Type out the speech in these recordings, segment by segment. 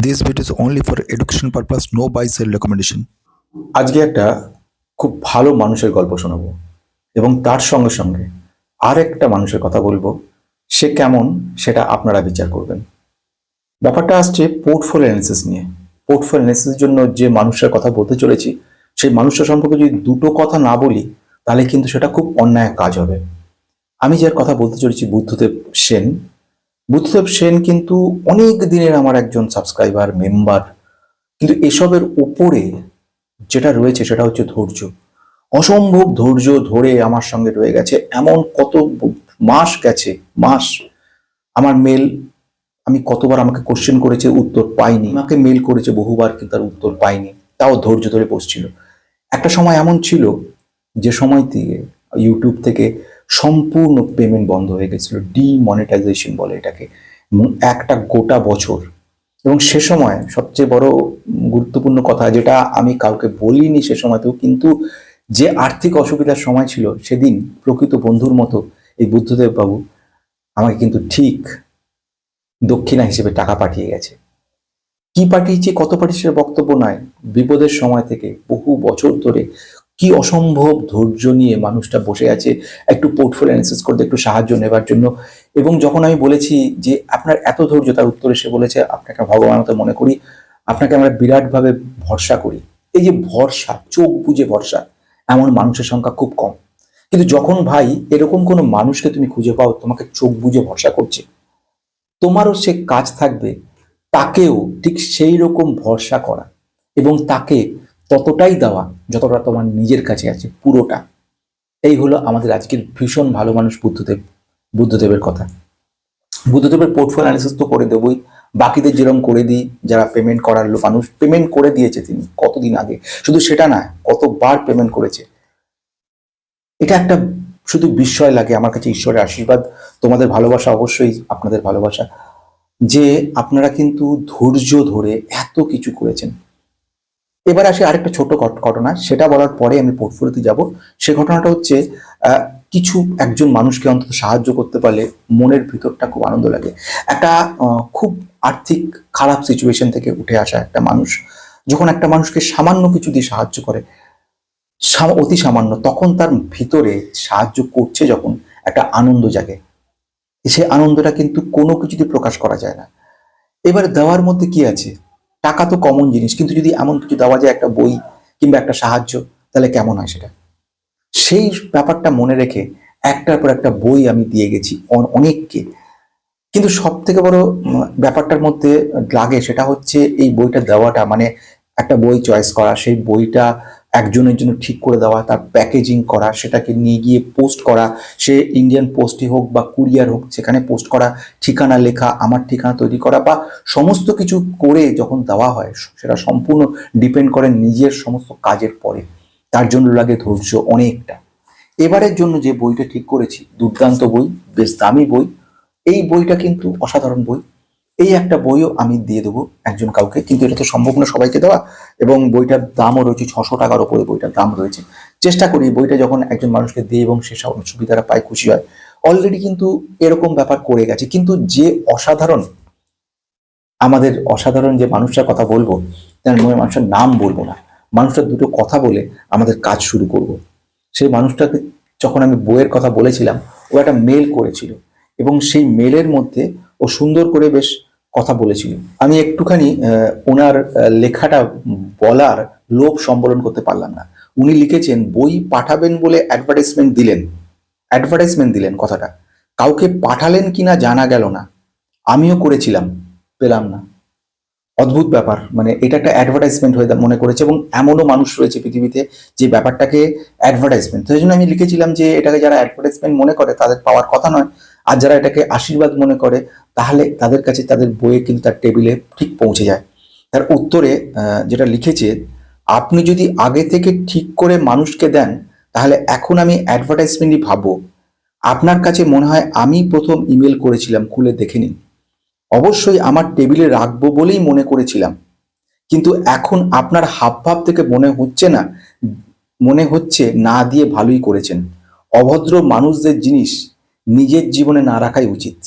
This video is only for education purpose, no buy sell recommendation. আজকে একটা খুব ভালো মানুষের গল্প শোনাবো এবং তার সঙ্গে সঙ্গে আরেকটা মানুষের কথা বলবো। সে কেমন সেটা আপনারা বিচার করবেন। ব্যাপারটা আসছে পোর্টফোলিও অ্যানালিসিস নিয়ে। পোর্টফোলিও অ্যানালিসিসের জন্য যে মানুষের কথা বলতে চলেছি, সেই মানুষটার সম্পর্কে যদি দুটো কথা না বলি তাহলে কিন্তু সেটা খুব অন্যায় কাজ হবে। আমি যার কথা বলতে চলেছি বুদ্ধদেব সেন। বুদ্ধদেব সেন কিন্তু অনেক দিনের আমার একজন সাবস্ক্রাইবার, মেম্বার। কিন্তু এসবের উপরে যেটা রয়েছে সেটা হচ্ছে ধৈর্য। অসম্ভব ধৈর্য ধরে আমার সঙ্গে রয়ে গেছে। এমন কত মাস গেছে, মাস। আমার মেল আমি কতবার আমাকে কোশ্চেন করেছে, উত্তর পাইনি। আমাকে মেল করেছে বহুবার, কিন্তু তার উত্তর পাইনি। তাও ধৈর্য ধরে বসছিল। একটা সময় এমন ছিল যে সময় থেকে ইউটিউব থেকে সম্পূর্ণ পেমেন্ট বন্ধ হয়ে গেছিল, ডিমনিটাইজেশন বলে এটাকে, এবং একটা গোটা বছর। এবং সে সময় সবচেয়ে বড় গুরুত্বপূর্ণ কথা, যেটা আমি কাউকে বলিনি সে সময়তেও, কিন্তু যে আর্থিক অসুবিধার সময় ছিল সেদিন প্রকৃত বন্ধুর মতো এই বুদ্ধদেব বাবু আমাকে কিন্তু ঠিক দক্ষিণা হিসেবে টাকা পাঠিয়ে গেছে। কি পাঠিয়েছে, কত পাঠিয়েছে বক্তব্য নয়, বিপদের সময় থেকে বহু বছর ধরে কি অসম্ভব ধৈর্য নিয়ে মানুষটা বসে আছে একটু পোর্টফোলিও অ্যানালিসিস করতে, একটু সাহায্য নেবার জন্য। এবং যখন আমি বলেছি যে আপনার এত ধৈর্য, তার উত্তরে সে বলেছে আপনাকে ভগবানের মতো মনে করি, আপনাকে আমরা বিরাটভাবে ভরসা করি। এই যে ভরসা, চোখ বুজে ভরসা, এমন মানুষের সংখ্যা খুব কম। কিন্তু যখন ভাই এরকম কোনো মানুষকে তুমি খুঁজে পাও তোমাকে চোখ বুজে ভরসা করছে, তোমারও সে কাজ থাকবে তাকেও ঠিক সেই রকম ভরসা করা এবং তাকে ততটাই দেওয়া যতটা তোমার নিজের কাছে আছে, পুরোটা। এই হলো আমাদের আজকের ভীষণ ভালো মানুষ বুদ্ধদেবের কথা। বুদ্ধদেবের পোর্টফোলিও অ্যানালিসিস তো করে দেবই, বাকিদের যেরকম করে দিই, যারা পেমেন্ট করার মানুষ পেমেন্ট করে দিয়েছে তিনি কতদিন আগে। শুধু সেটা না, কতবার পেমেন্ট করেছে। এটা একটা শুধু বিস্ময় লাগে আমার কাছে, ঈশ্বরের আশীর্বাদ, তোমাদের ভালোবাসা, অবশ্যই আপনাদের ভালোবাসা, যে আপনারা কিন্তু ধৈর্য ধরে এত কিছু করেছেন। এবার আসে আরেকটা ছোট ঘটনা, সেটা বলার পরে আমি পোর্টফোলিওতে যাব। সে ঘটনাটা হচ্ছে কিছু একজন মানুষকে অন্তত সাহায্য করতে পারলে মনের ভিতরটা খুব আনন্দ লাগে। একটা খুব আর্থিক খারাপ সিচুয়েশন থেকে উঠে আসা একটা মানুষ যখন একটা মানুষকে সামান্য কিছু দিয়ে সাহায্য করে, অতি সামান্য, তখন তার ভিতরে সাহায্য করছে যখন একটা আনন্দ জাগে। সে আনন্দটা কিন্তু কোনো কিছু দিয়ে প্রকাশ করা যায় না। এবার দেওয়ার মধ্যে কি আছে, টাকা তো কমন জিনিস, কিন্তু যদি এমন কিছু দেওয়া যায়, একটা বই কিংবা একটা সাহায্য, তাহলে কেমন হয় সেটা। সেই ব্যাপারটা মনে রেখে একটার পর একটা বই আমি দিয়ে গেছি অনেককে। কিন্তু সব থেকে বড় ব্যাপারটার মধ্যে লাগে সেটা হচ্ছে এই বইটা দেওয়াটা, মানে একটা বই চয়েস করা, সেই বইটা একজনের জন্য ঠিক করে দেওয়া, তার প্যাকেজিং করা, সেটাকে নিয়ে গিয়ে পোস্ট করা, সে ইন্ডিয়ান পোস্টই হোক বা কুরিয়ার হোক, সেখানে পোস্ট করা, ঠিকানা লেখা, আমার ঠিকানা তৈরি করা, বা সমস্ত কিছু করে যখন দেওয়া হয় সেটা সম্পূর্ণ ডিপেন্ড করে নিজের সমস্ত কাজের পরে। তার জন্য লাগে ধৈর্য অনেকটা। এবারের জন্য যে বইটা ঠিক করেছি, দুর্দান্ত বই, বেশ দামি বই। এই বইটা কিন্তু অসাধারণ বই। এই একটা বইও আমি দিয়ে দেবো একজন কাউকে, কিন্তু এটা তো সম্ভব না সবাইকে দেওয়া। এবং বইটার দামও রয়েছে 600 টাকার ওপরে, বইটার দাম রয়েছে। চেষ্টা করি বইটা যখন একজন মানুষকে দিই এবং সে সুবিধাটা পায়, খুশি হয়। অলরেডি কিন্তু এরকম ব্যাপার করে গেছে। কিন্তু যে অসাধারণ, আমাদের অসাধারণ যে মানুষটার কথা বলবো, তার মানুষটার নাম বলবো না, মানুষটার দুটো কথা বলে আমাদের কাজ শুরু করব। সেই মানুষটাকে যখন আমি বইয়ের কথা বলেছিলাম, ও একটা মেল করেছিল এবং সেই মেলের মধ্যে ও সুন্দর করে বেশ কথা বলেছিল। আমি একটুখানি ওনার লেখাটা বলার লোভ সম্বরণ করতে পারলাম না। উনি লিখেছেন, বই পাঠাবেন বলে অ্যাডভার্টাইজমেন্ট দিলেন, কথাটা কাউকে পাঠালেন কিনা জানা গেল না। আমিও করেছিলাম, পেলাম না। অদ্ভুত ব্যাপার, মানে এটা একটা অ্যাডভার্টাইজমেন্ট হয়ে মনে করেছে। এবং এমনও মানুষ রয়েছে পৃথিবীতে যে ব্যাপারটাকে অ্যাডভার্টাইজমেন্ট, সেই জন্য আমি লিখেছিলাম যে এটাকে যারা অ্যাডভার্টাইজমেন্ট মনে করে তাদের পাওয়ার কথা নয়, আর যারা এটাকে আশীর্বাদ মনে করে তাহলে তাদের কাছে তাদের বইয়ে কিন্তু তার টেবিলে ঠিক পৌঁছে যায়। তার উত্তরে যেটা লিখেছে, আপনি যদি আগে থেকে ঠিক করে মানুষকে দেন তাহলে এখন আমি অ্যাডভার্টাইজমেন্টই ভাববো। আপনার কাছে মনে হয় আমি প্রথম ইমেল করেছিলাম, খুলে দেখে নিন। অবশ্যই আমার টেবিলে রাখবো বলেই মনে করেছিলাম, কিন্তু এখন আপনার হাবভাব থেকে মনে হচ্ছে না দিয়ে ভালোই করেছেন। অভদ্র মানুষদের জিনিস নিজের জীবনে না রাখাই উচিত।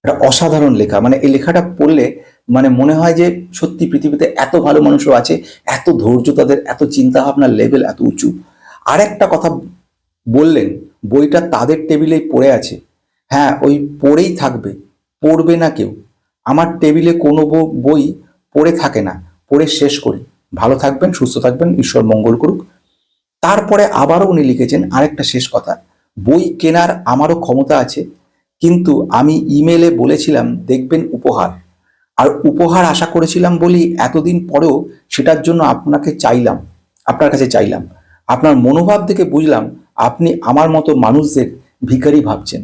এটা অসাধারণ লেখা, মানে এই লেখাটা পড়লে মানে মনে হয় যে সত্যি পৃথিবীতে এত ভালো মানুষও আছে, এত ধৈর্য তাদের, এত চিন্তা ভাবনার লেভেল এত উঁচু। আর একটা কথা বললেন, বইটা তাদের টেবিলেই পড়ে আছে। হ্যাঁ, ওই পড়েই থাকবে, পড়বে না কেউ। আমার টেবিলে কোনো বই পড়ে থাকে না, পড়ে শেষ করি। ভালো থাকবেন, সুস্থ থাকবেন, ঈশ্বর মঙ্গল করুক। তারপরে আবারও উনি লিখেছেন আরেকটা শেষ কথা, বই কেনার আমারও ক্ষমতা আছে, কিন্তু আমি ইমেলে বলেছিলাম দেখবেন উপহার, আর উপহার আশা করেছিলাম বলি এতদিন পরেও সেটার জন্য আপনার কাছে চাইলাম। আপনার মনোভাব দেখে বুঝলাম আপনি আমার মতো মানুষদের ভিখারি ভাবছেন।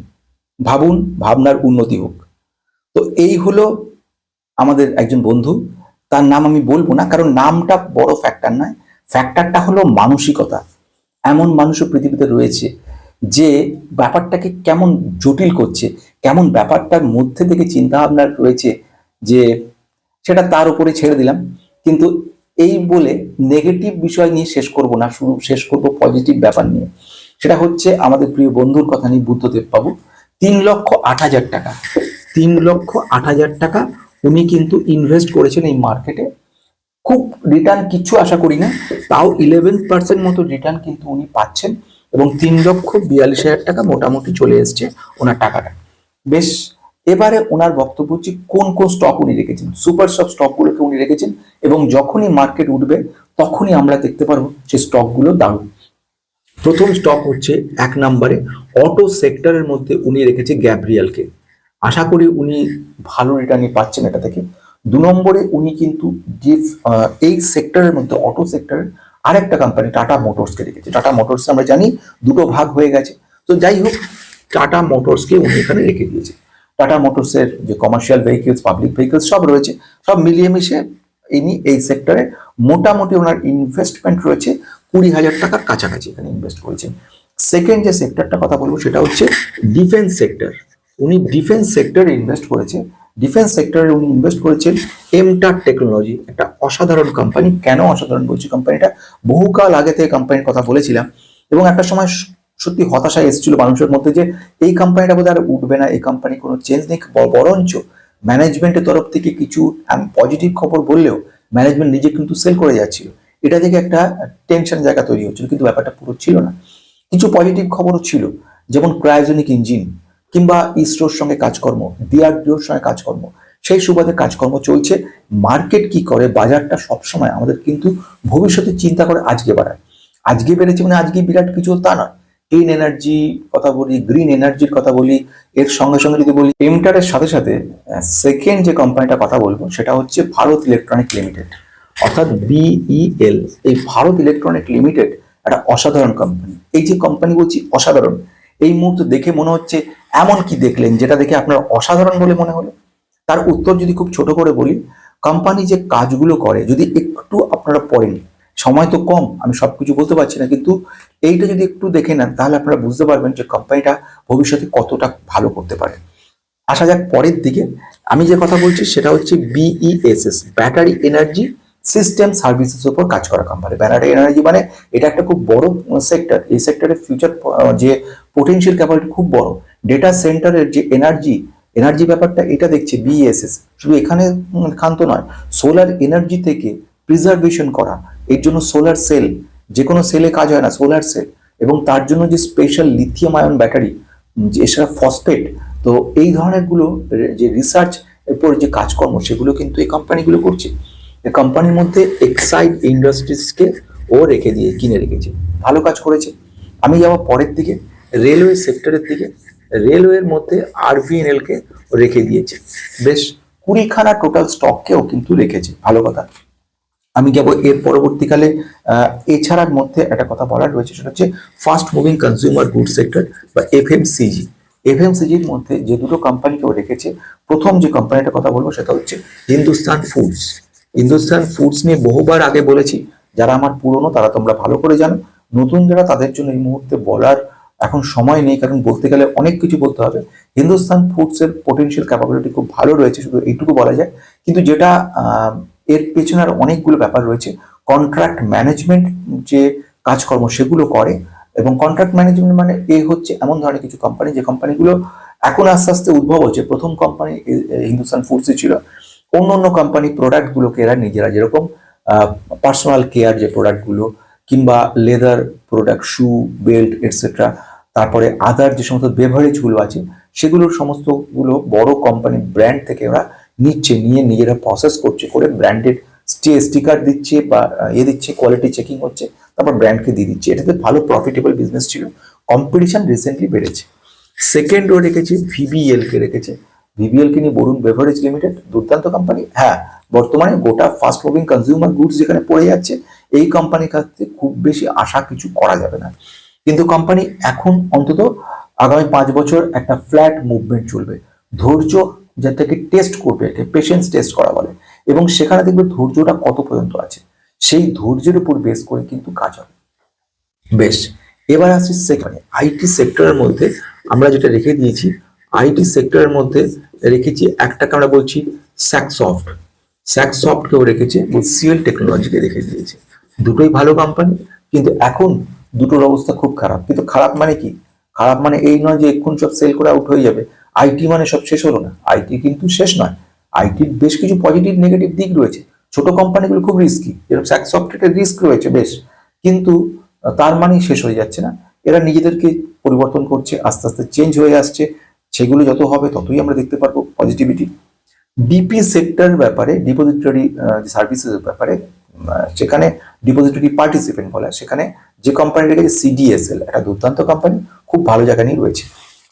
ভাবুন, ভাবনার উন্নতি হোক। তো এই হলো আমাদের একজন বন্ধু। তার নাম আমি বলবো না, কারণ নামটা বড় ফ্যাক্টর নয়, ফ্যাক্টরটা হলো মানসিকতা। এমন মানুষও পৃথিবীতে রয়েছে যে ব্যাপারটাকে কেমন জটিল করছে, কেমন ব্যাপারটার মধ্যে থেকে চিন্তা ভাবনা রয়েছে, যে সেটা তার উপরে ছেড়ে দিলাম। কিন্তু এই বলে নেগেটিভ বিষয় নিয়ে শেষ করব না, শুধু শেষ করব পজিটিভ ব্যাপার নিয়ে। সেটা হচ্ছে আমাদের প্রিয় বন্ধুর কথা নিয়ে, বুদ্ধদেব বাবু। 3,08,000 টাকা, 3,08,000 টাকা উনি কিন্তু ইনভেস্ট করেছেন এই মার্কেটে। খুব রিটার্ন কিচ্ছু আশা করি না, তাও 11% মতো রিটার্ন কিন্তু উনি পাচ্ছেন, এবং 3,42,000 টাকা মোটামুটি চলে এসছে ওনার টাকাটা। বেশ, এবারে ওনার বক্তব্য হচ্ছে কোন কোন স্টক উনি রেখেছেন। সুপার সব স্টকগুলোকে উনি রেখেছেন, এবং যখনই মার্কেট উঠবে তখনই আমরা দেখতে পারবো যে স্টকগুলো দারুণ। প্রথম স্টক হচ্ছে 1 নম্বরে অটো সেক্টরের মধ্যে উনি রেখেছে গ্যাব্রিয়ালকে। আশা করি উনি ভালো রিটার্নই পাচ্ছেন এটা থেকে। 2 নম্বরে উনি কিন্তু এই সেক্টরের মধ্যে, অটো সেক্টরের আরেকটা কোম্পানি টাটা মোটরসকে রেখেছে। টাটা মোটরস আমরা জানি দুটো ভাগ হয়ে গেছে, তো যাই হোক টাটা মোটরসকে উনি এখানে রেখে দিয়েছে। টাটা মোটরসের যে কমার্শিয়াল ভেহিকলস, পাবলিক ভেহিকলস সব রয়েছে, সব মিলিয়ে মিশে ইনি এই সেক্টরে মোটামুটি ওনার ইনভেস্টমেন্ট রয়েছে 20,000 টাকার কাছাকাছি এখানে ইনভেস্ট করেছেন। সেকেন্ড যে সেক্টরটা কথা বলবো সেটা হচ্ছে ডিফেন্স সেক্টর। উনি ডিফেন্স সেক্টরে ইনভেস্ট করেছে। ডিফেন্স সেক্টরে উনি ইনভেস্ট করেছেন এমটার টেকনোলজি, একটা অসাধারণ কোম্পানি। কেন অসাধারণ বলছি, কোম্পানিটা বহুকাল আগে থেকে কোম্পানির কথা বলেছিলাম, এবং একটা সময় সত্যি হতাশা এসেছিল মানুষের মধ্যে যে এই কোম্পানিটা বোধহয় আর উঠবে না, এই কোম্পানি কোনো চেঞ্জ নেই। বরঞ্চ ম্যানেজমেন্টের তরফ থেকে কিছু পজিটিভ খবর বললেও ম্যানেজমেন্ট নিজে কিন্তু সেল করে যাচ্ছিল। এটা থেকে একটা টেনশন জায়গা তৈরি হচ্ছিল, কিন্তু ব্যাপারটা পুরো ছিল না। কিছু পজিটিভ খবরও ছিল, যেমন ক্রায়োজেনিক ইঞ্জিন, কিংবা ইসরোর সঙ্গে কাজকর্ম, ডিআরডিওর সঙ্গে কাজকর্ম, সেই সুবাদে কাজকর্ম চলছে। মার্কেট কি করে, বাজারটা সবসময় আমাদের কিন্তু ভবিষ্যতে চিন্তা করে আজকে বাড়ায়। আজকে বেড়েছে মানে আজকে বিরাট কিছু তা নয়। ক্লিন এনার্জি কথা বলি, গ্রিন এনার্জির কথা বলি, এর সঙ্গে সঙ্গে যদি বলি এমটারের সাথে সাথে সেকেন্ড যে কোম্পানিটা কথা বলবো সেটা হচ্ছে ভারত ইলেকট্রনিক লিমিটেড, অর্থাৎ বিইএল। এই ভারত ইলেকট্রনিক লিমিটেড একটা অসাধারণ কোম্পানি। এই যে কোম্পানি বলছি অসাধারণ, এই মুহূর্তে দেখে মনে হচ্ছে এমন কি দেখলেন যেটা দেখে আপনার অসাধারণ বলে মনে হলো। তার উত্তর যদি খুব ছোট করে বলি, কোম্পানি যে কাজগুলো করে যদি একটু আপনারা পড়েন, সময় তো কম, আমি সবকিছু বলতে পারছি না, কিন্তু এইটা যদি একটু দেখে নেন তাহলে আপনারা বুঝতে পারবেন যে কোম্পানিটা ভবিষ্যতে কতটা ভালো করতে পারে। আসা যাক পরের দিকে। আমি যে কথা বলছি সেটা হচ্ছে বিইএসএস, ব্যাটারি এনার্জি সিস্টেম সার্ভিসেস উপর কাজ করা কোম্পানি। ব্যাটারি এনার্জি মানে এটা একটা খুব বড় সেক্টর। এই সেক্টরের ফিউচার যে পোটেনশিয়াল ক্যাপাবিলিটি খুব বড়। ডেটা সেন্টারের যে এনার্জি ব্যাপারটা এটা দেখছে বিইএসএস। শুধু এখানে ক্ষান্ত নয়, সোলার এনার্জি থেকে প্রিজার্ভেশন করা, এর জন্য সোলার সেল, যে কোনো সেলে কাজ হয় না, সোলার সেল, এবং তার জন্য যে স্পেশাল লিথিয়াম আয়ন ব্যাটারি, এছাড়া ফসফেট, তো এই ধরনের গুলো যে রিসার্চ এরপর যে কাজকর্ম সেগুলো কিন্তু এই কোম্পানিগুলো করছে। এই কোম্পানির মধ্যে এক্সাইড ইন্ডাস্ট্রিজকে ও কিনে রেখেছে, ভালো কাজ করেছে। আমি যাবো পরের দিকে, রেলওয়ে সেক্টরের দিকে। রেলওয়ের মধ্যে আরভিএনএল কে রেখে দিয়েছে, বেশ 20খানা টোটাল স্টককেও কিন্তু রেখেছে, ভালো কথা। আমি যাব এর পরবর্তীকালে এছাড়ার মধ্যে একটা কথা বলার রয়েছে, সেটা হচ্ছে fast moving consumer good sector বা এফএমসিজি। এফএমসিজির মধ্যে যে দুটো কোম্পানিকেও রেখেছে, প্রথম যে কোম্পানিটার কথা বলবো সেটা হচ্ছে হিন্দুস্তান ফুডস। হিন্দুস্তান ফুডস নিয়ে বহুবার আগে বলেছি, যারা আমার পুরনো তারা তোমরা ভালো করে জানো, নতুন যারা তাদের জন্য এই মুহূর্তে বলার এখন সময় নেই, কারণ বলতে গেলে অনেক কিছু বলতে হবে। হিন্দুস্তান ফুডস এর পোটেনশিয়াল ক্যাপাবিলিটি খুব ভালো রয়েছে, শুধু এইটুকু বলা যায়। কিন্তু যেটা এর পেছনে আর অনেকগুলো ব্যাপার রয়েছে। কন্ট্রাক্ট ম্যানেজমেন্ট যে কাজকর্ম সেগুলো করে, এবং কন্ট্রাক্ট ম্যানেজমেন্ট মানে হচ্ছে এমন ধরনের কিছু কোম্পানি যে কোম্পানিগুলো এখন আস্তে আস্তে উদ্ভব হচ্ছে। প্রথম কোম্পানি হিন্দুস্তান ফুডসই ছিল, অন্য অন্য কোম্পানি প্রোডাক্টগুলোকে এরা নিজেরা, যেরকম পার্সোনাল কেয়ার যে প্রোডাক্টগুলো কিংবা লেদার প্রোডাক্ট, শু, বেল্ট এটসেট্রা, তারপরে আদার যে সমস্ত বেভারেজগুলো আছে সেগুলোর সমস্তগুলো বড় কোম্পানি ব্র্যান্ড থেকে ওরা নিচ্ছে, নিয়ে নিজেরা প্রসেস করছে, করে ব্র্যান্ডেড স্টিকার দিচ্ছে বা দিচ্ছে, কোয়ালিটি চেকিং হচ্ছে, তারপর ব্র্যান্ডকে দিয়ে দিচ্ছে। এটাতে ভালো প্রফিটেবল বিজনেস ছিল। কম্পিটিশন রিসেন্টলি বেড়েছে। সেকেন্ড ও রেখেছে ভিবিএল কে রেখেছে। ভিবিএল কে নিয়ে বরুণ বেভারেজ লিমিটেড, দুর্দান্ত কোম্পানি। হ্যাঁ, বর্তমানে গোটা ফাস্ট মুভিং কনজিউমার গুডস যেখানে পড়ে যাচ্ছে, এই কোম্পানির কাছ থেকে খুব বেশি আশা কিছু করা যাবে না। কিন্তু কোম্পানি এখন অন্তত আগামী 5 বছর একটা ফ্ল্যাট মুভমেন্ট চলবে। ধৈর্য যাদেরকে টেস্ট করবে, একে পেশেন্স টেস্ট করা বলে, এবং সেখানে দেখবে ধৈর্যটা কত পর্যন্ত আছে, সেই ধৈর্যের উপর বেস করে কিন্তু কাজ হবে। বেশ, এবার আসছি সেখানে আইটি সেক্টরের মধ্যে আমরা যেটা রেখে দিয়েছি, আইটি সেক্টরের মধ্যে রেখেছি একটাকে আমরা বলছি স্যাকসফট। স্যাকসফটকেও রেখেছে, সিএল টেকনোলজিকে রেখে দিয়েছে। দুটোই ভালো কোম্পানি, কিন্তু এখন দুটোর অবস্থা খুব খারাপ। কিন্তু খারাপ মানে কি? খারাপ মানে এই নয় যে এক্ষুনি সব সেল করে আউট হয়ে যাবে, আইটি মানে সব শেষ হলো না। আইটি কিন্তু শেষ নয়, আইটির বেশ কিছু পজিটিভ নেগেটিভ দিক রয়েছে। ছোট কোম্পানিগুলো খুব রিস্কি, যেরকম স্যাকসফটের রিস্ক রয়েছে বেশ, কিন্তু তার মানেই শেষ হয়ে যাচ্ছে না। এরা নিজেদেরকে পরিবর্তন করছে, আস্তে আস্তে চেঞ্জ হয়ে আসছে। সেগুলো যত হবে ততই আমরা দেখতে পারবো পজিটিভিটি। ডিপি সেক্টর ব্যাপারে, ডিপোজিটরি সার্ভিসেস ব্যাপারে, সেখানে ডিপোজিটরি পার্টিসিপেন্ট বলা, সেখানে যে কোম্পানি রেখেছে সিডিএসএল, একটা দুর্দান্ত কোম্পানি, খুব ভালো জায়গা নিয়ে রয়েছে।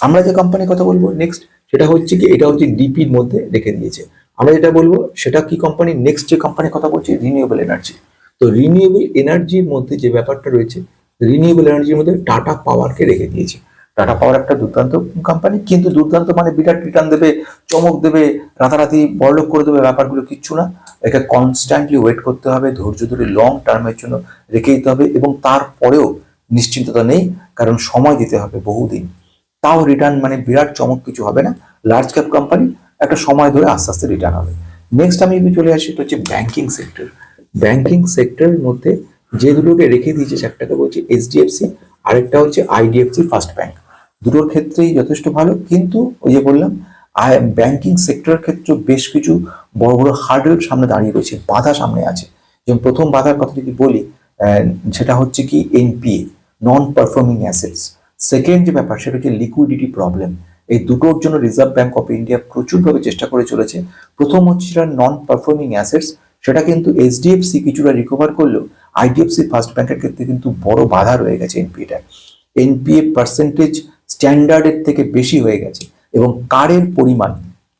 আমরা যে কোম্পানির কথা বলবো নেক্সট, সেটা হচ্ছে কি, এটা হচ্ছে ডিপির মধ্যে রেখে দিয়েছে। আমরা যেটা বলবো সেটা কি কোম্পানি, নেক্সট যে কোম্পানির কথা বলছি, রিনিউয়েবল এনার্জি। তো রিনিউয়েবল এনার্জির মধ্যে যে ব্যাপারটা রয়েছে, রিনিউয়েবল এনার্জির মধ্যে টাটা পাওয়ারকে রেখে দিয়েছে। টাটা পাওয়ার একটা দুর্দান্ত কোম্পানি, কিন্তু দুর্দান্ত মানে বিরাট রিটার্ন দেবে, চমক দেবে, রাতারাতি বড়লোক করে দেবে, ব্যাপারগুলো কিচ্ছু না। একে কনস্ট্যান্টলি ওয়েট করতে হবে, ধৈর্য ধরে লং টার্মের জন্য রেখে দিতে হবে, এবং তারপরেও নিশ্চিন্ততা নেই, কারণ সময় দিতে হবে বহুদিন। তাও রিটার্ন মানে বিরাট চমক কিছু হবে না। লার্জ ক্যাপ কোম্পানি, একটা সময় ধরে আস্তে আস্তে রিটার্ন হবে। নেক্সট আমি যদি চলে আসি, এটা হচ্ছে ব্যাংকিং সেক্টর। ব্যাংকিং সেক্টরের মধ্যে যে দুটোকে রেখে দিয়েছে, একটাকে বলছি এইচডিএফসি, আরেকটা হচ্ছে আইডিএফসি ফার্স্ট ব্যাংক। দুটোর ক্ষেত্রেই যথেষ্ট ভালো, কিন্তু ওই যে বললাম, ব্যাংকিং সেক্টরের ক্ষেত্রে বেশ কিছু বড় বড় হার্ডেল সামনে দাঁড়িয়ে রয়েছে, বাধা সামনে আছে। যেমন প্রথম বাধার কথা যদি বলি, সেটা হচ্ছে কি NPA, non performing assets. Second যে ব্যাপার, সেটা হচ্ছে লিকুইডিটি প্রবলেম। এই দুটোর জন্য রিজার্ভ ব্যাংক অফ ইন্ডিয়া প্রচুরভাবে চেষ্টা করে চলেছে। প্রথম হচ্ছে সেটা নন পারফর্মিং অ্যাসেটস, সেটা কিন্তু এইচডিএফসি কিছুটা রিকভার করলেও আইডিএফসি ফার্স্ট ব্যাংকের ক্ষেত্রে কিন্তু বড় বাধা রয়ে গেছে এনপিএটা। এনপিএ পার্সেন্টেজ স্ট্যান্ডার্ডের থেকে বেশি হয়ে গেছে, এবং কারের পরিমাণ,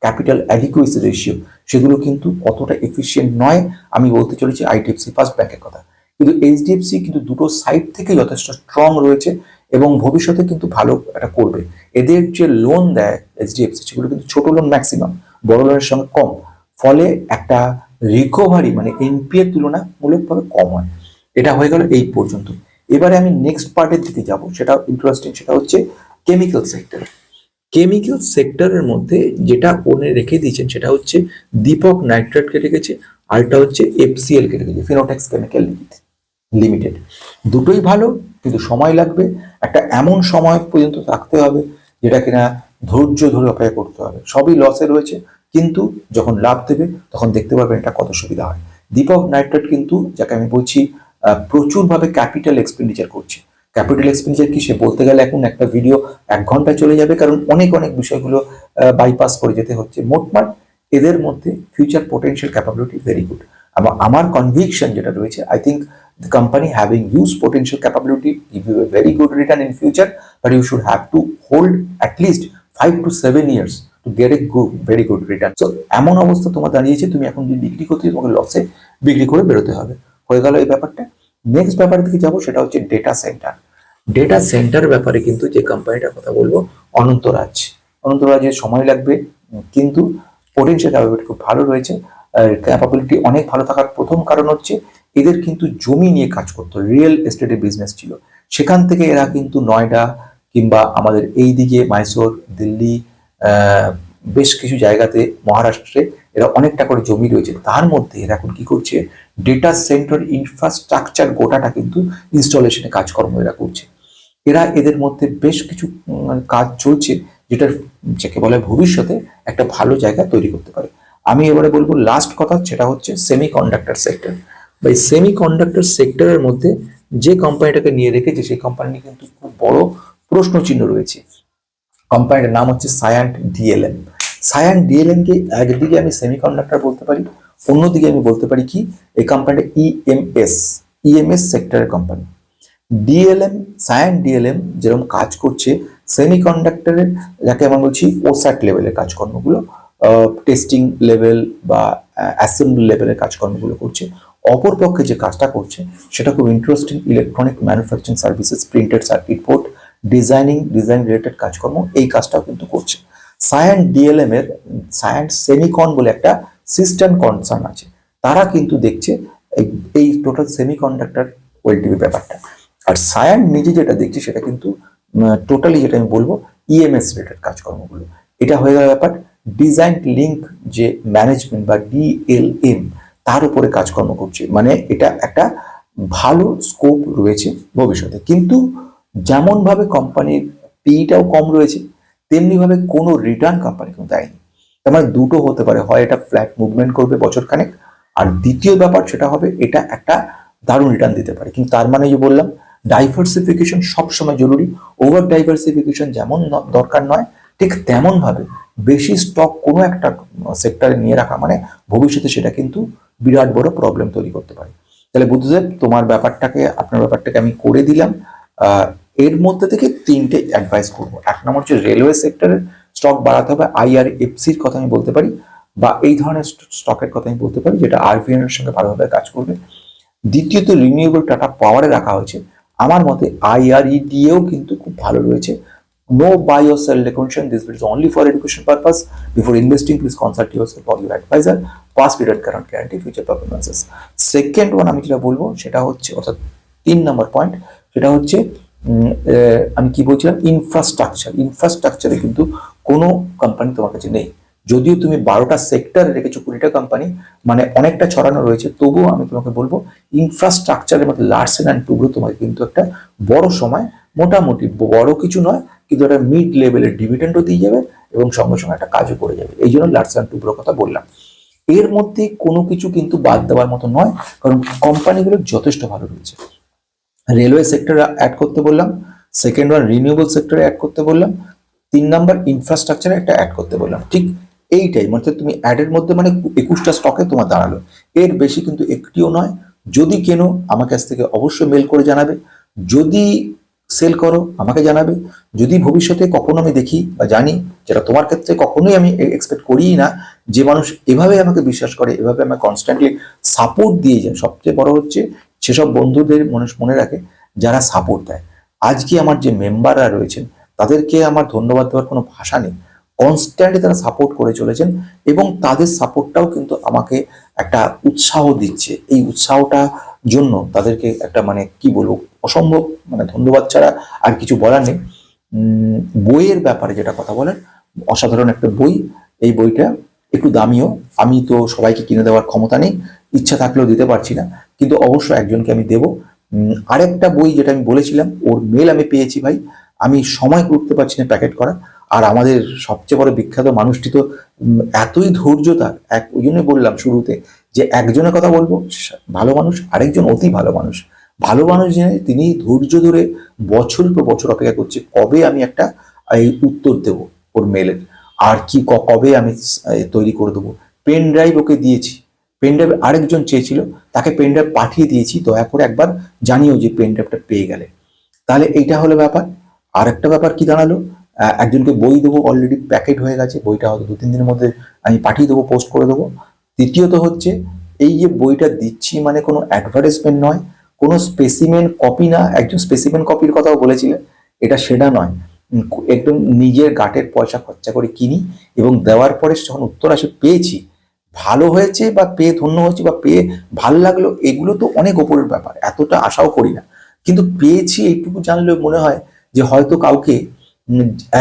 ক্যাপিটাল অ্যাডিকুয়েসি রেশিও, সেগুলো কিন্তু অতটা এফিসিয়েন্ট নয়। আমি বলতে চলেছি আইডিএফসি ফার্স্ট ব্যাংকের কথা। কিন্তু এইচডিএফসি কিন্তু দুটো সাইড থেকে যথেষ্ট স্ট্রং রয়েছে, এবং ভবিষ্যতে কিন্তু ভালো একটা করবে। এদের যে লোন দেয় এইচডিএফসি, সেগুলো কিন্তু ছোট লোন ম্যাক্সিমাম, বড় লোনের সঙ্গে কম, ফলে একটা রিকভারি মানে এনপিএ তুলনামূলকভাবে কম হয়। এটা হয়ে গেল এই পর্যন্ত। এবারে আমি নেক্সট পার্টের দিকে যাব, সেটা ইন্টারেস্টিং, সেটা হচ্ছে কেমিক্যাল সেক্টর। কেমিক্যাল সেক্টরের মধ্যে যেটা ওনে রেখে দিয়েছেন, সেটা হচ্ছে দীপক নাইট্রেটকে রেখেছে, আরটা হচ্ছে এফসিএল কে রেখেছে, ফিনোটেক্স কেমিক্যাল লিমিটেড। দুটোই ভালো, কিন্তু সময় লাগবে। একটা এমন সময় পর্যন্ত থাকতে হবে যেটা কিনা ধৈর্য ধরে অপেক্ষা করতে হবে। সবই লসে রয়েছে, কিন্তু যখন লাভ দেবে তখন দেখতে পারবেন এটা কত সুবিধা হয়। দীপক নাইট্রেট কিন্তু, যাকে আমি বলছি, প্রচুরভাবে ক্যাপিটাল এক্সপেন্ডিচার করছে। ক্যাপিটাল এক্সপেন্ডিচার কি, সে বলতে গেলে এখন একটা ভিডিও 1 ঘন্টায় চলে যাবে, কারণ অনেক অনেক বিষয়গুলো বাইপাস করে যেতে হচ্ছে। মোটমাট এদের মধ্যে future potential capability very good. আমার কনভিকশন যেটা রয়েছে, I think the company having huge potential capability give you a very good return in future, but you should have to hold at least 5 to 7 years to get a good, very good return. So এমন অবস্থা তোমার দাঁড়িয়েছে, তুমি এখন যদি বিক্রি করতে, তোমাকে লসে বিক্রি করে বেরোতে হবে। হয়ে গেল এই ব্যাপারটা। নেক্সট ব্যাপারের দিকে যাবো, সেটা হচ্ছে ডেটা সেন্টার। ডেটা সেন্টার ব্যাপারে কিন্তু যে কোম্পানিটার কথা বলবো, অনন্তরাজ। অনন্তরাজের সময় লাগবে, কিন্তু পোটেনশিয়াল ক্যাপাবিলিটি খুব ভালো রয়েছে। ক্যাপাবিলিটি অনেক ভালো থাকার প্রথম কারণ হচ্ছে এদের কিন্তু জমি নিয়ে কাজ করতো, রিয়েল এস্টেটের বিজনেস ছিল। সেখান থেকে এরা কিন্তু নয়ডা কিংবা আমাদের এই দিকে মাইসোর, দিল্লি, বেশ কিছু জায়গাতে, মহারাষ্ট্রে এরা অনেকটা করে জমি রয়েছে। তার মধ্যে এরা এখন কি করছে, ডেটা সেন্টার ইনফ্রাস্ট্রাকচার গোটাটা কিন্তু ইনস্টলেশনে কাজকর্ম এরা করছে। এরা এদের মধ্যে বেশ কিছু কাজ চলছে, যেটার, যাকে বলে ভবিষ্যতে একটা ভালো জায়গা তৈরি করতে পারে। আমি এবারে বলবো লাস্ট কথা, সেটা হচ্ছে সেমিকন্ডাক্টর সেক্টর। বা এই সেমিকন্ডাক্টর সেক্টরের মধ্যে যে কোম্পানিটাকে নিয়ে রেখেছে সেই কোম্পানি কিন্তু খুব বড় প্রশ্ন চিহ্ন রয়েছে। কোম্পানিটার নাম হচ্ছে সায়ান্ট ডিএলএম। সায়ান্ট ডিএলএম কে একদিকে আমি সেমিকন্ডাক্টর বলতে পারি, অন্যদিকে আমি বলতে পারি কি এই কোম্পানিটা ইএমএস সেক্টরের কোম্পানি। ডিএলএম, সায়ান্ট ডিএলএম যেরকম কাজ করছে সেমিকন্ডাক্টরের, যাকে আমরা বলছি ওস্যাট লেভেলের কাজকর্মগুলো, টেস্টিং লেভেল বা অ্যাসেম্বলি লেভেলের কাজকর্মগুলো করছে। অপরপক্ষে যে কাজটা করছে সেটা খুব interesting, electronic manufacturing services, printed circuit board, design related কাজকর্ম, এই কাজটাও কিন্তু করছে। সায়ান্ট ডিএলএম এর সায়ান্ট সেমিকন বলে একটা সিস্টেম কনসার্ন আছে, তারা কিন্তু দেখছে এই টোটাল সেমিকন্ডাক্টর ওয়েলটিভি ব্যাপারটা। আর সায়ান্ট নিজে যেটা দেখছে সেটা কিন্তু টোটালি, যেটা আমি বলবো, ইএমএস রিলেটেড কাজকর্মগুলো। এটা হয়ে গেল ব্যাপার। ডিজাইন লিঙ্ক যে ম্যানেজমেন্ট বা ডিএলএম, তার উপরে কাজকর্ম করছে, মানে এটা একটা ভালো স্কোপ রয়েছে ভবিষ্যতে। কিন্তু যেমন ভাবে কোম্পানির পেটাও কম রয়েছে, তেমনি ভাবে কোনো রিটার্ন কোম্পানি কিন্তু দেয়নি। তার মানে দুটো হতে পারে, হয় এটা ফ্ল্যাট মুভমেন্ট করবে বছরখানেক, আর দ্বিতীয় ব্যাপার সেটা হবে এটা একটা দারুণ রিটার্ন দিতে পারে। কিন্তু তার মানে যে বললাম, ডাইভার্সিফিকেশন সবসময় জরুরি। ওভার ডাইভার্সিফিকেশন যেমন দরকার নয়, ঠিক তেমন ভাবে বেশি স্টক কোনো একটা সেক্টরে নিয়ে রাখা মানে ভবিষ্যতে সেটা কিন্তু বিরাট বড় প্রবলেম তৈরি করতে পারে। তাহলে বুদ্ধদেব, তোমার ব্যাপারটাকে, আপনার ব্যাপারটাকে আমি করে দিলাম। এর মধ্যে থেকে তিনটে অ্যাডভাইস করবো। এক নম্বর হচ্ছে রেলওয়ে সেক্টরের স্টক বাড়াতে হবে, আইআরএফসির কথা আমি বলতে পারি, বা এই ধরনের স্টকের কথা আমি বলতে পারি যেটা আরভিএন এর সঙ্গে ভালোভাবে কাজ করবে। দ্বিতীয়ত রিনিউয়েবল টাটা পাওয়ারে রাখা হয়েছে, আমার মতে আইআরইডিএও কিন্তু খুব ভালো রয়েছে। No buy or sell recommendation. This is only for education purpose. Before investing, please consult yourself or your advisor. Past period cannot guarantee future performances. Second one আমি যেটা বলবো সেটা হচ্ছে, অর্থাৎ 3 নম্বর পয়েন্ট, সেটা হচ্ছে আমি কি বলছিলাম, ইনফ্রাস্ট্রাকচারে কিন্তু কোনো কোম্পানি তোমার কাছে নেই। যদিও তুমি 12টা সেক্টর রেখেছো, 20টা কোম্পানি, মানে অনেকটা ছড়ানো রয়েছে, তবুও আমি তোমাকে বলবো ইনফ্রাস্ট্রাকচারের মধ্যে লার্সেন অ্যান্ড টুব্রো তোমাকে কিন্তু একটা বড় সময়, মোটামুটি বড় কিছু নয় কিন্তু একটা মিড লেভেলের ডিভিডেন্ডও দিয়ে যাবে এবং সঙ্গে সঙ্গে একটা কাজও করে যাবে। এই জন্য লার্সেন অ্যান্ড টুব্রোর কথা বললাম। এর মধ্যে কোনো কিছু কিন্তু বাদ দেওয়ার মতো নয়, কারণ কোম্পানিগুলো যথেষ্ট ভালো রয়েছে। রেলওয়ে সেক্টরে অ্যাড করতে বললাম, সেকেন্ড ওয়ান রিনিউয়েবল সেক্টরে অ্যাড করতে বললাম, 3 নাম্বার ইনফ্রাস্ট্রাকচারে একটা অ্যাড করতে বললাম। ঠিক এইটাই, মানে তুমি অ্যাডের মধ্যে মানে 21টা স্টকে তোমার দাঁড়ালো, এর বেশি কিন্তু একটিও নয়। যদি কেনো আমার কাছ থেকে অবশ্যই মেল করে জানাবে, যদি সেল করো আমাকে জানাবে। যদি ভবিষ্যতে কখনো আমি দেখি বা জানি, যেটা তোমার ক্ষেত্রে কখনোই আমি এক্সপেক্ট করিই না, যে মানুষ এভাবে আমাকে বিশ্বাস করে, এভাবে আমাকে কনস্ট্যান্টলি সাপোর্ট দিয়ে যায়। সবচেয়ে বড় হচ্ছে সেসব বন্ধুদের মানুষ মনে রাখে যারা সাপোর্ট দেয়। আজকে আমার যে মেম্বাররা রয়েছেন তাদেরকে আমার ধন্যবাদ দেওয়ার কোনো ভাষা নেই। কনস্ট্যান্টলি তারা সাপোর্ট করে চলেছেন এবং তাদের সাপোর্টটাও কিন্তু আমাকে একটা উৎসাহ দিচ্ছে। এই উৎসাহটা জন্য তাদেরকে একটা, মানে কি বলবো, অসম্ভব, মানে ধন্যবাদ ছাড়া আর কিছু বলার নেই। বইয়ের ব্যাপারে যেটা কথা বলেন, অসাধারণ একটা বই। এই বইটা একটু দামিও, আমি তো সবাইকে কিনে দেওয়ার ক্ষমতা নেই, ইচ্ছা থাকলেও দিতে পারছি না, কিন্তু অবশ্যই একজনকে আমি দেবো। আরেকটা বই যেটা আমি বলেছিলাম, ওর মেল আমি পেয়েছি ভাই, আমি সময় করতে পারছি না প্যাকেট করা। আর আমাদের সবচেয়ে বড় বিখ্যাত মানুষটি তো এতই ধৈর্য তার, ওই জন্যই বললাম শুরুতে যে একজনের কথা বলবো ভালো মানুষ, আরেকজন অতি ভালো মানুষ। ভালো মানুষ যিনি, তিনি ধৈর্য ধরে বছরের পর বছর অপেক্ষা করছে কবে আমি একটা এই উত্তর দেবো ওর মেলের, আর কি কবে আমি তৈরি করে দেবো। পেন ড্রাইভ ওকে দিয়েছি, পেন ড্রাইভ আরেকজন চেয়েছিল, তাকে পেন ড্রাইভ পাঠিয়ে দিয়েছি, দয়া করে একবার জানিও যে পেন ড্রাইভটা পেয়ে গেলে। তাহলে এইটা হলো ব্যাপার। আর একটা ব্যাপার কি দাঁড়ালো, একজনকে বই দেবো, অলরেডি প্যাকেট হয়ে গেছে, বইটা হয়তো 2-3 দিনের মধ্যে আমি পাঠিয়ে দেবো, পোস্ট করে দেবো। তৃতীয়ত হচ্ছে, এই যে বইটা দিচ্ছি মানে কোনো অ্যাডভার্টাইজমেন্ট নয়, কোনো স্পেসিমেন কপি না। একজন স্পেসিমেন কপির কথাও বলেছিলেন, এটা সেটা নয়। একদম নিজের গাটের পয়সা খরচা করে কিনি এবং দেওয়ার পরে যখন উত্তর আসে পেয়েছি, ভালো হয়েছে বা পেয়ে ধন্য হয়েছে বা পেয়ে ভাল লাগলো, এগুলো তো অনেক ওপরের ব্যাপার, এতটা আশাও করি না। কিন্তু পেয়েছি এইটুকু জানলে মনে হয় যে হয়তো কাউকে,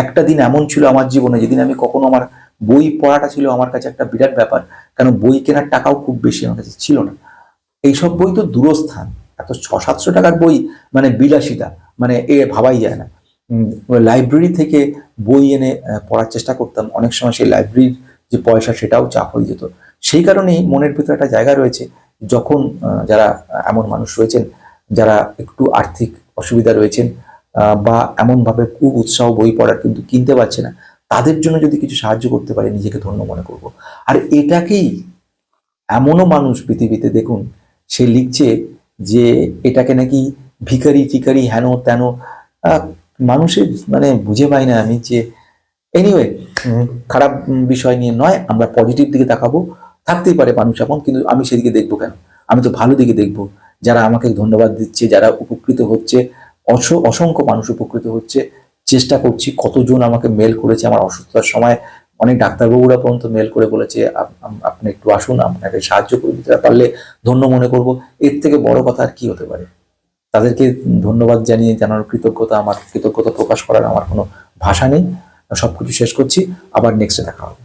একটা দিন এমন ছিল আমার জীবনে যেদিন আমি কখনো, আমার বই পড়াটা ছিল আমার কাছে একটা বিরাট ব্যাপার, কারণ বই কেনার টাকাও খুব বেশি আমার কাছে ছিল না। এইসব বই তো দূরস্থান, এত 600-700 টাকার বই, মানে বিলাসিতা, মানে ভাবাই যায় না। লাইব্রেরি থেকে বই এনে পড়ার চেষ্টা করতাম, অনেক সময় সেই লাইব্রেরির যে পয়সা সেটাও চাপ হয়ে যেত। সেই কারণেই মনের ভিতরে একটা জায়গা রয়েছে, যখন যারা এমন মানুষ রয়েছেন যারা একটু আর্থিক অসুবিধা রয়েছেন, বা এমনভাবে খুব উৎসাহ বই পড়ার কিন্তু কিনতে পারছে না, তাদের জন্য যদি কিছু সাহায্য করতে পারে নিজেকে ধন্য মনে করব। আর এটাকেই এমনও মানুষ পৃথিবীতে দেখুন, সে লিখছে যে এটাকে নাকি ভিখারি টিকারি হেন তেন। মানুষের মানে বুঝে পাই না আমি যে এনিওয়ে, খারাপ বিষয় নিয়ে নয়, আমরা পজিটিভ দিকে তাকাবো। থাকতেই পারে মানুষ এমন, কিন্তু আমি সেদিকে দেখবো কেন? আমি তো ভালো দিকে দেখবো। যারা আমাকে ধন্যবাদ দিচ্ছে, যারা উপকৃত হচ্ছে, অসংখ্য মানুষ উপকৃত হচ্ছে। চেষ্টা করছি, কতজন আমাকে মেল করেছে আমার অসুস্থতার সময়, অনেক ডাক্তারবাবুরা পর্যন্ত মেল করে বলেছে আপনি একটু আসুন, আপনাকে সাহায্য করে দিতে পারলে ধন্য মনে করব। এর থেকে বড় কথা আর কি হতে পারে? তাদেরকে ধন্যবাদ জানানোর কৃতজ্ঞতা প্রকাশ করার আমার কোনো ভাষা নেই। সবকিছু শেষ করছি, আবার নেক্সটে দেখা হবে।